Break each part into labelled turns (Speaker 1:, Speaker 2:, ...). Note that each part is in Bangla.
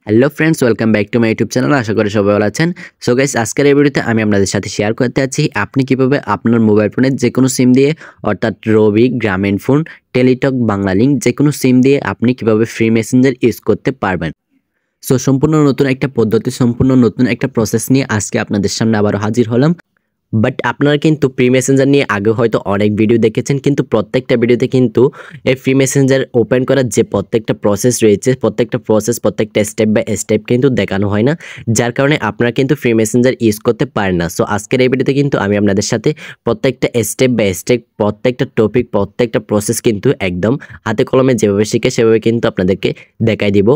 Speaker 1: Hello friends, welcome back to my YouTube channel. আশা করি সবাই ভালো আছেন। সো গাইস, আজকের এই ভিডিওতে আমি আপনাদের সাথে শেয়ার করতে যাচ্ছি আপনি কিভাবে আপনার মোবাইল ফোনের যে কোনো সিম দিয়ে, অর্থাৎ রবি, গ্রামীণ ফোন, টেলিটক, বাংলালিংক যে কোনো সিম দিয়ে আপনি কিভাবে ফ্রি মেসেঞ্জার ইউজ করতে পারবেন। সো সম্পূর্ণ নতুন একটা পদ্ধতি, সম্পূর্ণ নতুন একটা প্রসেস নিয়ে আজকে আপনাদের সামনে আবারও হাজির হলাম। বাট আপনারা কিন্তু ফ্রি মেসেঞ্জার নিয়ে আগে হয়তো অনেক ভিডিও দেখেছেন, কিন্তু প্রত্যেকটা ভিডিওতে কিন্তু এই ফ্রি মেসেঞ্জার ওপেন করার যে প্রত্যেকটা প্রসেস রয়েছে, প্রত্যেকটা স্টেপ বাই স্টেপ কিন্তু দেখানো হয় না, যার কারণে আপনারা কিন্তু ফ্রি মেসেঞ্জার ইউজ করতে পারেন না। সো আজকের এই ভিডিওতে কিন্তু আমি আপনাদের সাথে প্রত্যেকটা স্টেপ বাই স্টেপ, প্রত্যেকটা টপিক, প্রত্যেকটা প্রসেস কিন্তু একদম হাতে কলমে যেভাবে শিখে সেভাবে কিন্তু আপনাদেরকে দেখাই দিব।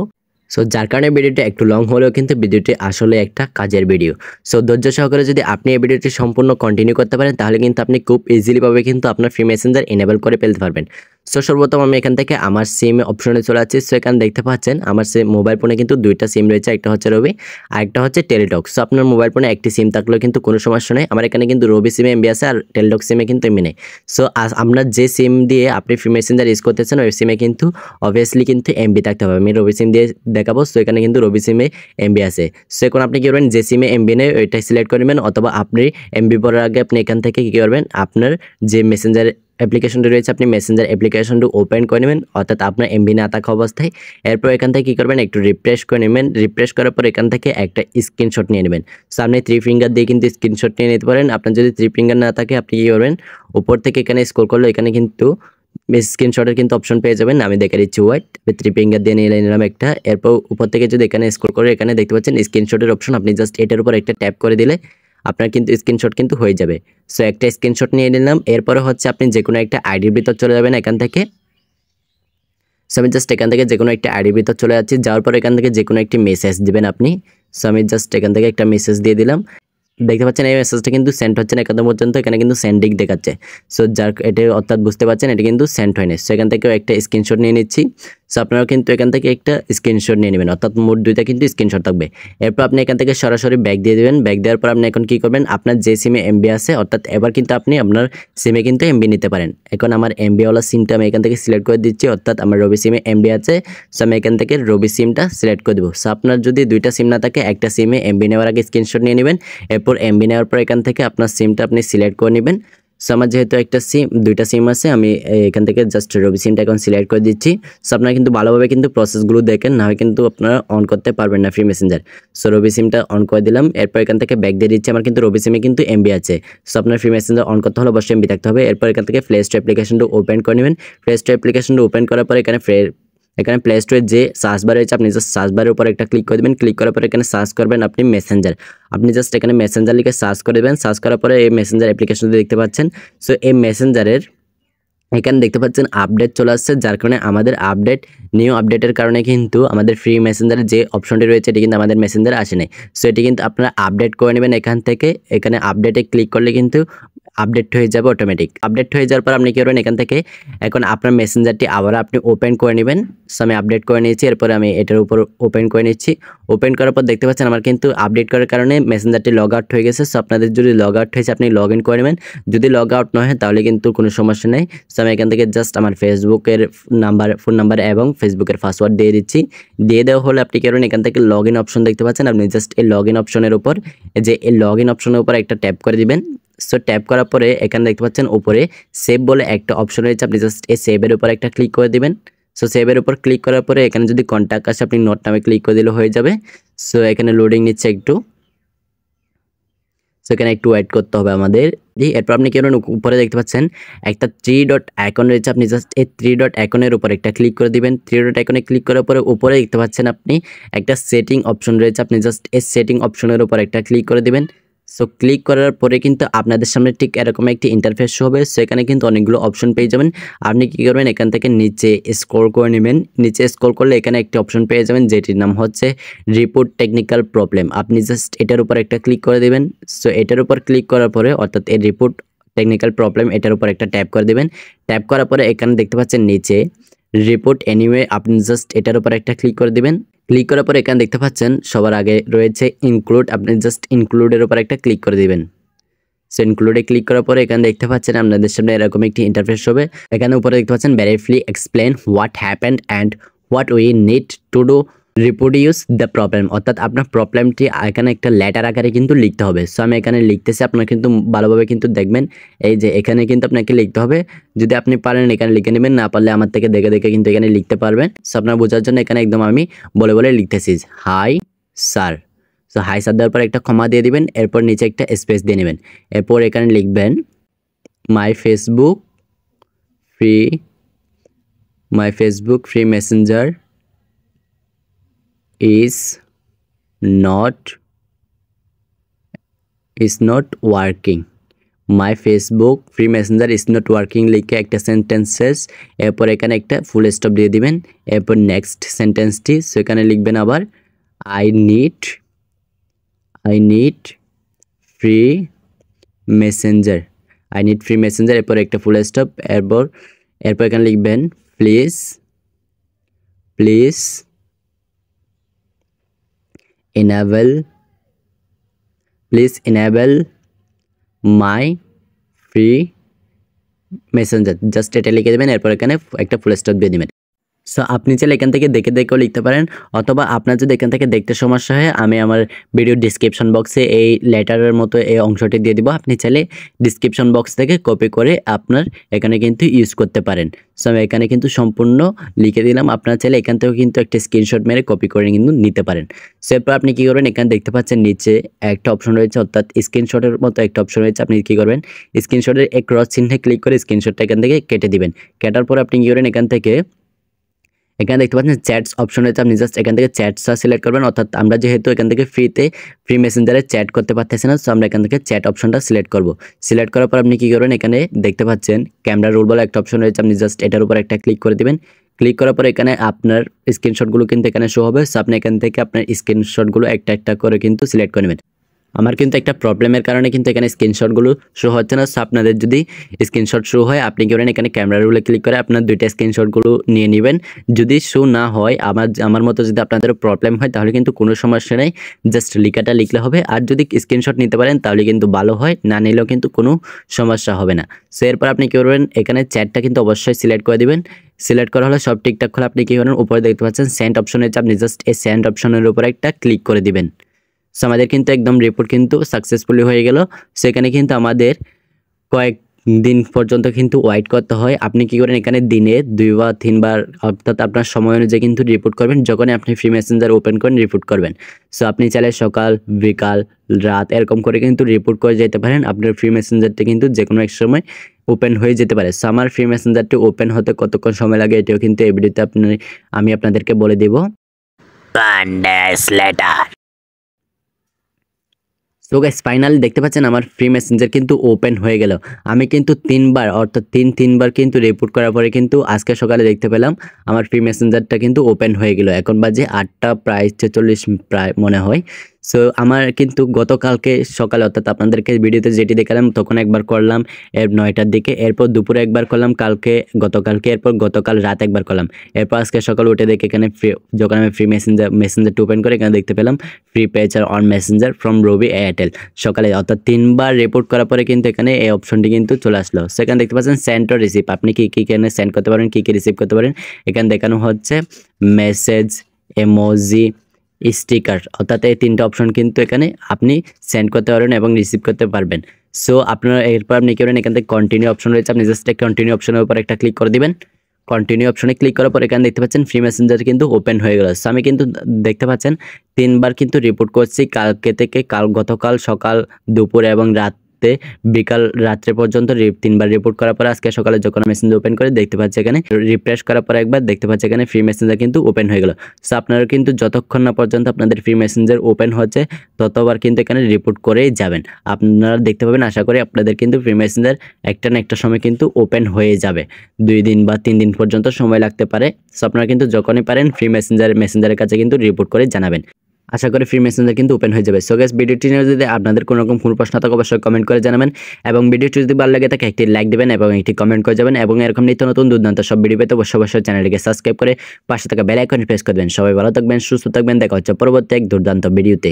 Speaker 1: সো যার কারণে ভিডিওটি একটু লং হলেও কিন্তু ভিডিওটি আসলে একটা কাজের ভিডিও। সো ধৈর্য সহকারে যদি আপনি এই ভিডিওটি সম্পূর্ণ কন্টিনিউ করতে পারেন, তাহলে কিন্তু আপনি খুব ইজিলি ভাবে কিন্তু আপনার ফ্রি মেসেঞ্জার এনেবল করে ফেলতে পারবেন। সো সর্বপ্রথম আমি এখান থেকে আমার সিম অপশনে চলে যাচ্ছি। সো এখানে দেখতে পাচ্ছেন আমার মোবাইল ফোনে কিন্তু দুইটা সিম রয়েছে, একটা হচ্ছে রবি আর একটা হচ্ছে টেলিটক। সো আপনার মোবাইল ফোনে একটি সিম থাকলেও কিন্তু কোনো সমস্যা নেই। আমার এখানে কিন্তু রবি সিমে এমবি আছে আর টেলিটক সিমে কিন্তু এমবি নেই। সো আপনার যে সিম দিয়ে আপনি ফ্রি মেসেঞ্জার ইউজ করতেছেন ওই সিমে কিন্তু অবভিয়াসলি কিন্তু এমবি থাকতে হবে। আমি রবি সিম দিয়ে দেখাবো। সো এখানে কিন্তু রবি সিমে এমবি আছে। সো এখন আপনি কি করবেন, যে সিমে এমবি নেই ওইটাই সিলেক্ট করে নেবেন, অথবা আপনি এমবি পড়ার আগে আপনি এখান থেকে কি করবেন, আপনার যে মেসেঞ্জার অ্যাপ্লিকেশনটি রয়েছে আপনি মেসেঞ্জার অ্যাপ্লিকেশনটি ওপেন করে নেবেন, অর্থাৎ আপনার এমবি না থাকা অবস্থায়। এরপর এখান থেকে কী করবেন, একটু রিফ্রেশ করে নেবেন। রিফ্রেশ করার পর এখান থেকে একটা স্ক্রিনশট নিয়ে নেবেন। সো আপনি 3 ফিঙ্গার দিয়ে কিন্তু স্ক্রিনশট নিয়ে নিতে পারেন। আপনার যদি 3 ফিঙ্গার না থাকে আপনি কী করবেন, উপর থেকে এখানে স্ক্রল করলে এখানে কিন্তু স্ক্রিনশটের কিন্তু অপশন পেয়ে যাবেন। আমি দেখে দিচ্ছি, ওয়াইট 3 ফিঙ্গার দিয়ে নিয়ে নিলাম একটা। এরপর উপর থেকে যদি এখানে স্ক্রল করে এখানে দেখতে পাচ্ছেন স্ক্রিনশটের অপশন, আপনি জাস্ট এটার উপর একটা ট্যাপ করে দিলে আপনার কিন্তু স্ক্রিনশট কিন্তু হয়ে যাবে। সো একটা স্ক্রিনশট নিয়ে নিলাম। এরপরে হচ্ছে আপনি যে কোনো একটা আইডির ভিতর চলে যাবেন এখান থেকে। সো আমি জাস্ট এখান থেকে যে কোনো একটা আইডির ভিতর চলে যাচ্ছি। যাওয়ার পর এখান থেকে যে কোনো একটি মেসেজ দিবেন আপনি। সো আমি জাস্ট এখান থেকে একটা মেসেজ দিয়ে দিলাম। দেখতে পাচ্ছেন এই মেসেজটা কিন্তু সেন্ড হচ্ছে না এখনো পর্যন্ত, এখানে কিন্তু সেন্ডিং দেখাচ্ছে। সো যার এটা অর্থাৎ বুঝতে পারছেন এটা কিন্তু সেন্ড হয়নি। সো এখান থেকেও একটা স্ক্রিনশট নিয়ে নিচ্ছি। সো আপনারাও কিন্তু এখান থেকে একটা স্ক্রিনশট নিয়ে নেবেন, অর্থাৎ মোট দুইটা কিন্তু স্ক্রিনশট থাকবে। এরপর আপনি এখান থেকে সরাসরি ব্যাক দিয়ে দেবেন। ব্যাক দেওয়ার পর আপনি এখন কী করবেন, আপনার যে সিমে এমবি আছে, অর্থাৎ এবার কিন্তু আপনি আপনার সিমে কিন্তু এমবি নিতে পারেন। এখন আমার এমবিওয়ালা সিমটা আমি এখান থেকে সিলেক্ট করে দিচ্ছি, অর্থাৎ আমার রবি সিমে এমবি আছে। সো আমি এখান থেকে রবি সিমটা সিলেক্ট করে দেবো। সো আপনার যদি দুইটা সিম না থাকে, একটা সিমে এমবি নেওয়ার আগে স্ক্রিনশট নিয়ে নেবেন। এরপর এমবি নেওয়ার পর এখান থেকে আপনার সিমটা আপনি সিলেক্ট করে নেবেন। সো আমার যেহেতু দুইটা সিম আছে, আমি এখান থেকে জাস্ট রবি সিমটা এখন সিলেক্ট করে দিচ্ছি। সো আপনারা কিন্তু ভালোভাবে কিন্তু প্রসেসগুলো দেখেন, না হয় কিন্তু আপনারা অন করতে পারবেন না ফ্রি মেসেঞ্জার। সো রবি সিমটা অন করে দিলাম। এরপর এখান থেকে ব্যাক দিয়ে দিচ্ছি। আমার কিন্তু রবি সিমে কিন্তু এমবি আছে। সো আপনার ফ্রি মেসেঞ্জার অন করতে হলে অবশ্যই এমবি থাকতে হবে। এরপর এখান থেকে প্লে স্টোর অ্যাপ্লিকেশনটা ওপেন করে নেবেন। প্লে স্টোর অ্যাপ্লিকেশনটা ওপেন করার পর এখানে প্লে স্টোরের যে সার্চ বার রয়েছে আপনি জাস্ট সার্চ বারের উপর একটা ক্লিক করে দেবেন। ক্লিক করার পরে এখানে সার্চ করবেন আপনি মেসেঞ্জার। আপনি জাস্ট এখানে মেসেঞ্জার লিখে সার্চ করে দেবেন। সার্চ করার পরে এই মেসেঞ্জার অ্যাপ্লিকেশনটি দেখতে পাচ্ছেন। সো এই মেসেঞ্জারের এখানে দেখতে পাচ্ছেন আপডেট চলে আসছে, যার কারণে আমাদের নিউ আপডেটের কারণে কিন্তু আমাদের ফ্রি মেসেঞ্জারের যে অপশনটি রয়েছে এটি কিন্তু আমাদের মেসেঞ্জারে আসে নাই। সো এটি কিন্তু আপনারা আপডেট করে নেবেন এখান থেকে। এখানে আপডেটে ক্লিক করলে কিন্তু আপডেট হয়ে যাবে অটোমেটিক। আপডেট হয়ে যাওয়ার পর আপনি কী করবেন, এখান থেকে এখন আপনার মেসেঞ্জারটি আবার আপনি ওপেন করে নেবেন। সো আমি আপডেট করে নিয়েছি। এরপরে আমি এটার উপর ওপেন করে নিচ্ছি। ওপেন করার পর দেখতে পাচ্ছেন আমার কিন্তু আপডেট করার কারণে মেসেঞ্জারটি লগ আউট হয়ে গেছে। সো আপনাদের যদি লগ আউট হয়েছে আপনি লগ ইন করে নেবেন। যদি লগ আউট না হয় তাহলে কিন্তু কোনো সমস্যা নেই। সো আমি এখান থেকে জাস্ট আমার ফেসবুকের ফোন নাম্বার এবং ফেসবুকের পাসওয়ার্ড দিয়ে দিচ্ছি। দিয়ে দেওয়া হলে আপনি কি করবেন, এখান থেকে লগ ইন অপশন দেখতে পাচ্ছেন, আপনি জাস্ট এই লগ ইন অপশনের উপর একটা ট্যাপ করে দিবেন। সো ট্যাপ করার পরে এখানে দেখতে পাচ্ছেন উপরে সেভ বলে একটা অপশন রয়েছে, আপনি জাস্ট এই সেভের উপর একটা ক্লিক করে দিবেন। সো সেভের উপর ক্লিক করার পরে এখানে যদি কন্ট্যাক্ট আসে আপনি নোট নামে ক্লিক করে দিলে হয়ে যাবে। সো এখানে লোডিং নিচ্ছে একটু। সো এখানে একটু ওয়েট করতে হবে আমাদের। এরপর আপনি কি করবেন, উপরে দেখতে পাচ্ছেন একটা 3 ডট আইকন রয়েছে, আপনি জাস্ট এই 3 ডট আইকনের উপর একটা ক্লিক করে দিবেন। 3 ডট আইকনে ক্লিক করার পরে উপরে দেখতে পাচ্ছেন আপনি একটা সেটিং অপশন রয়েছে, আপনি জাস্ট এই সেটিং অপশনের উপর একটা ক্লিক করে দিবেন। সো ক্লিক করার পরে কিন্তু আপনাদের সামনে ঠিক এরকম একটি ইন্টারফেস হবে। সো এখানে কিন্তু অনেকগুলো অপশন পেয়ে যাবেন। আপনি কী করবেন, এখান থেকে নিচে স্ক্রল করে নেবেন। নিচে স্ক্রল করলে এখানে একটি অপশন পেয়ে যাবেন যেটির নাম হচ্ছে রিপোর্ট টেকনিক্যাল প্রবলেম। আপনি জাস্ট এটার উপর একটা ক্লিক করে দেবেন। সো এটার উপর ক্লিক করার পরে, অর্থাৎ এই রিপোর্ট টেকনিক্যাল প্রবলেম এটার উপর একটা ট্যাপ করে দেবেন। ট্যাপ করার পরে এখানে দেখতে পাচ্ছেন নিচে রিপোর্ট এনিওয়ে, আপনি জাস্ট এটার উপর একটা ক্লিক করে দেবেন। ক্লিক করার পরে এখানে দেখতে পাচ্ছেন সবার আগে রয়েছে ইনক্লুড, আপনি জাস্ট ইনক্লুডের উপর একটা ক্লিক করে দিবেন। সো ইনক্লুডে ক্লিক করার পরে এখানে দেখতে পাচ্ছেন আপনাদের সামনে এরকম একটি ইন্টারফেস হবে। এখানে উপরে দেখতে পাচ্ছেন briefly explain what happened and what we need to do reproduce the problem, অর্থাৎ আপনার প্রবলেমটি এখানে একটা লেটার আকারে কিন্তু লিখতে হবে। সো আমি এখানে লিখতেছি, আপনারা কিন্তু ভালোভাবে কিন্তু দেখবেন। এই যে এখানে কিন্তু আপনাকে লিখতে হবে, যদি আপনি পারেন এখানে লিখে নেবেন, না পারলে আমার থেকে দেখে দেখে কিন্তু এখানে লিখতে পারবেন। সো আপনার বোঝার জন্য এখানে একদম আমি বলে বলে লিখতেছি, hi sir. So hi sir দেওয়ার পর একটা কমা দিয়ে দিবেন, এরপর নিচে একটা স্পেস দিয়ে নেবেন, এরপর এখানে লিখবেন my Facebook free Messenger is not working, my Facebook free messenger is not working লিখে একটা সেন্টেন্সেস, এরপর এখানে একটা ফুল স্টপ দিয়ে দিবেন, এরপর নেক্সট সেন্টেন্সটি সেখানে লিখবেন আবার I need free messenger, এরপর একটা ফুল স্টপ, এরপর এখানে লিখবেন please enable my free messenger, just এটা লিখে দেবেন, এরপর এখানে একটা ফুল স্টপ দিয়ে দিবেন। সো আপনি চাইলে এখান থেকে দেখে দেখেও লিখতে পারেন, অথবা আপনার যদি এখান থেকে দেখতে সমস্যা হয় আমি আমার ভিডিও ডিসক্রিপশন বক্সে এই লেটারের মতো এই অংশটি দিয়ে দিব, আপনি চাইলে ডিসক্রিপশন বক্স থেকে কপি করে আপনার এখানে কিন্তু ইউজ করতে পারেন। সো আমি এখানে কিন্তু সম্পূর্ণ লিখে দিলাম, আপনারা চাইলে এখান থেকেও কিন্তু একটা স্ক্রিনশট মেরে কপি করে কিন্তু নিতে পারেন। সো এরপর আপনি কী করবেন, এখানে দেখতে পাচ্ছেন নিচে একটা অপশন রয়েছে, অর্থাৎ স্ক্রিনশটের মতো একটা অপশন রয়েছে। আপনি কী করবেন, স্ক্রিনশটের এক ক্রস চিহ্নে ক্লিক করে স্ক্রিনশটটা এখান থেকে কেটে দিবেন। কাটার পর আপনি কী করেন, এখানে দেখতে পাচ্ছেন চ্যাটস অপশন রয়েছে, আপনি জাস্ট এখান থেকে চ্যাটসটা সিলেক্ট করবেন। অর্থাৎ আমরা যেহেতু এখান থেকে ফ্রি মেসেঞ্জারে চ্যাট করতে পারতেছি না, সো আমরা এখান থেকে চ্যাট অপশনটা সিলেক্ট করব। সিলেক্ট করার পর আপনি কী করবেন, এখানে দেখতে পাচ্ছেন ক্যামেরা রোল বলে একটা অপশন রয়েছে, আপনি জাস্ট এটার উপর একটা ক্লিক করে দিবেন। ক্লিক করার পর এখানে আপনার স্ক্রিনশটগুলো কিন্তু এখানে শো হবে। সো আপনি এখান থেকে আপনার স্ক্রিনশটগুলো একটা একটা করে কিন্তু সিলেক্ট করে নেবেন। আমার কিন্তু একটা প্রবলেমের কারণে কিন্তু এখানে স্ক্রিনশটগুলো শো হচ্ছে না। সো আপনাদের যদি স্ক্রিনশট শো হয়, আপনি কি করেন, এখানে ক্যামেরা রোলে ক্লিক করে আপনার দুইটা স্ক্রিনশটগুলো নিয়ে নেবেন। যদি শো না হয়, আমার মতো যদি আপনাদের প্রবলেম হয়, তাহলে কিন্তু কোনো সমস্যা নেই, জাস্ট লেখাটা লিখলে হবে। আর যদি স্ক্রিনশট নিতে পারেন তাহলে কিন্তু ভালো হয়, না নিলেও কিন্তু কোনো সমস্যা হবে না। সো এরপর আপনি কী করবেন, এখানে চ্যাটটা কিন্তু অবশ্যই সিলেক্ট করে দিবেন। সিলেক্ট করা হলে সব ঠিকঠাক হলে আপনি কী করেন, উপরে দেখতে পাচ্ছেন সেন্ড অপশন রয়েছে, আপনি জাস্ট এই সেন্ড অপশনের উপর একটা ক্লিক করে দিবেন। সো আমাদের কিন্তু একদম রিপোর্ট কিন্তু সাকসেসফুলি হয়ে গেল। সেখানে কিন্তু আমাদের কয়েকদিন পর্যন্ত কিন্তু ওয়েট করতে হয়। আপনি কি করেন, এখানে দিনে 2 বা 3 বার, অর্থাৎ আপনার সময় অনুযায়ী কিন্তু রিপোর্ট করবেন। যখনই আপনি ফ্রি মেসেঞ্জার ওপেন করেন রিপোর্ট করবেন। সো আপনি চাইলে সকাল, বিকাল, রাত এরকম করে কিন্তু রিপোর্ট করে যেতে পারেন। আপনার ফ্রি মেসেঞ্জারটি কিন্তু যে কোনো এক সময় ওপেন হয়ে যেতে পারে। সো আমার ফ্রি মেসেঞ্জারটি ওপেন হতে কতক্ষণ সময় লাগে এটাও কিন্তু এই ভিডিওতে আমি আপনাদেরকে বলে দেব। সো গাইস ফাইনালি দেখতে পাচ্ছেন আমার ফ্রি মেসেঞ্জার কিন্তু ওপেন হয়ে গেল। আমি কিন্তু 3 বার, অর্থাৎ তিনবার কিন্তু রিপোর্ট করার পরে কিন্তু আজকে সকালে দেখতে পেলাম আমার ফ্রি মেসেঞ্জারটা কিন্তু ওপেন হয়ে গেল। এখন বাজে 8টা প্রায় 46 প্রায় মনে হয়। সো আমার কিন্তু গতকালকে সকালে, অর্থাৎ আপনাদেরকে ভিডিওতে যেটি দেখালাম তখন একবার করলাম 9টার দিকে, এরপর দুপুরে একবার করলাম গতকালকে, এরপর গতকাল রাত একবার করলাম, এরপর আজকে সকালে উঠে দেখে এখানে যখন আমি ফ্রি মেসেঞ্জারটা ওপেন করে এখানে দেখতে পেলাম free picture on messenger from Robi Airtel সকালে, অর্থাৎ 3 বার রিপোর্ট করার পরে কিন্তু এখানে এই অপশনটি কিন্তু চলে আসলো। সেখানে দেখতে পাচ্ছেন সেন্ড অর রিসিভ, আপনি কি এখানে সেন্ড করতে পারেন, কি রিসিভ করতে পারেন। এখানে দেখানো হচ্ছে মেসেজ, ইমোজি, স্টিকার, অর্থাৎ এই 3টা অপশন কিন্তু এখানে আপনি সেন্ড করতে পারবেন এবং রিসিভ করতে পারবেন। সো আপনারা এরপর আপনি কি করেন, এখান থেকে কন্টিনিউ অপশন রয়েছে, আপনি জাস্ট কন্টিনিউ অপশনের উপর একটা ক্লিক করে দিবেন। কন্টিনিউ অপশনে ক্লিক করার পর এখানে দেখতে পাচ্ছেন ফ্রি মেসেঞ্জার কিন্তু ওপেন হয়ে গেল। সো আমি কিন্তু দেখতে পাচ্ছেন 3 বার কিন্তু রিপোর্ট করছি, কালকে থেকে গতকাল সকাল, দুপুর এবং বিকাল রাত্রে পর্যন্ত 3 বার রিপোর্ট করার পর আজকে সকালে যখন মেসেঞ্জার ওপেন করে দেখতে পাচ্ছি এখানে রিফ্রেশ করার পর একবার দেখতে পাচ্ছি এখানে ফ্রি মেসেঞ্জার কিন্তু ওপেন হয়ে গেল। সো আপনারা কিন্তু যতক্ষণ না পর্যন্ত আপনাদের ফ্রি মেসেঞ্জার ওপেন হচ্ছে ততবার কিন্তু এখানে রিপোর্ট করেই যাবেন। আপনারা দেখতে পাবেন, আশা করি আপনাদের কিন্তু ফ্রি মেসেঞ্জার একটা না একটা সময় কিন্তু ওপেন হয়ে যাবে। 2 দিন বা 3 দিন পর্যন্ত সময় লাগতে পারে। সো আপনারা কিন্তু যখনই পারেন ফ্রি মেসেঞ্জারের কাছে কিন্তু রিপোর্ট করে জানাবেন। আশা করি ফ্রি মেসেঞ্জার কিন্তু ওপেন হয়ে যাবে। সো গাইস ভিডিওটি নিয়ে যদি আপনাদের কোনো রকম কোনো প্রশ্ন থাকে অবশ্যই কমেন্ট করে জানাবেন, এবং ভিডিওটি যদি ভালো লাগে থাকে একটি লাইক দিবেন এবং একটি কমেন্ট করে যাবেন, এবং এরকম নিত্য নতুন দুর্দান্ত সব ভিডিও পেতে অবশ্যই চ্যানেলটিকে সাবস্ক্রাইব করে পাশে থাকা বেল আইকন প্রেস করে দেবেন। সবাই ভালো থাকবেন, সুস্থ থাকবেন, দেখা হচ্ছে পরবর্তী এক দুর্দান্ত ভিডিওতে।